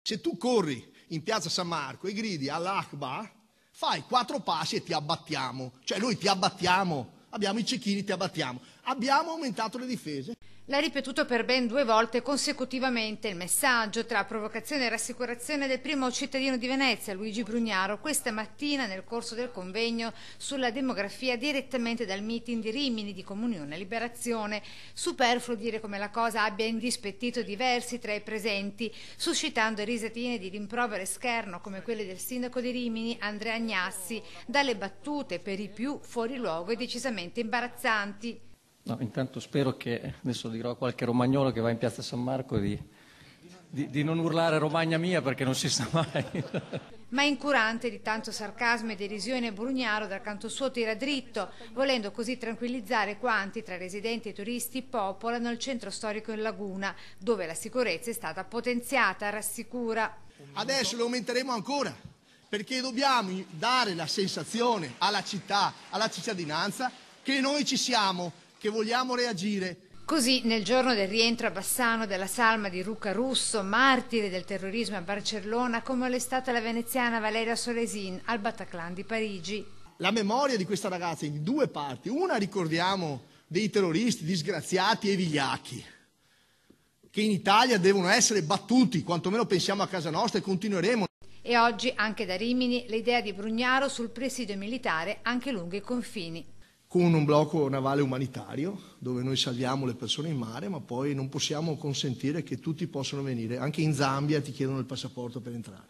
Se tu corri in piazza San Marco e gridi all'Akbar, fai 4 passi e ti abbattiamo. Cioè noi ti abbattiamo, abbiamo i cecchini, ti abbattiamo. Abbiamo aumentato le difese. L'ha ripetuto per ben 2 volte consecutivamente il messaggio tra provocazione e rassicurazione del primo cittadino di Venezia, Luigi Brugnaro, questa mattina nel corso del convegno sulla demografia direttamente dal meeting di Rimini di Comunione e Liberazione. Superfluo dire come la cosa abbia indispettito diversi tra i presenti, suscitando risatine di rimprovero e scherno come quelle del sindaco di Rimini, Andrea Agnassi, dalle battute per i più fuori luogo e decisamente imbarazzanti. No, intanto spero che, adesso dirò a qualche romagnolo che va in piazza San Marco di non urlare Romagna mia, perché non si sa mai. Ma incurante di tanto sarcasmo e derisione, Brugnaro dal canto suo tira dritto, volendo così tranquillizzare quanti tra residenti e turisti popolano il centro storico in Laguna, dove la sicurezza è stata potenziata, rassicura. Adesso lo aumenteremo ancora, perché dobbiamo dare la sensazione alla città, alla cittadinanza, che noi ci siamo, che vogliamo reagire. Così, nel giorno del rientro a Bassano della salma di Ruca Russo, martire del terrorismo a Barcellona, come è stata la veneziana Valeria Solesin al Bataclan di Parigi. La memoria di questa ragazza è in 2 parti. Una, ricordiamo dei terroristi disgraziati e vigliacchi, che in Italia devono essere battuti, quantomeno pensiamo a casa nostra e continueremo. E oggi, anche da Rimini, l'idea di Brugnaro sul presidio militare anche lungo i confini. Con un blocco navale umanitario, dove noi salviamo le persone in mare, ma poi non possiamo consentire che tutti possano venire. Anche in Zambia ti chiedono il passaporto per entrare.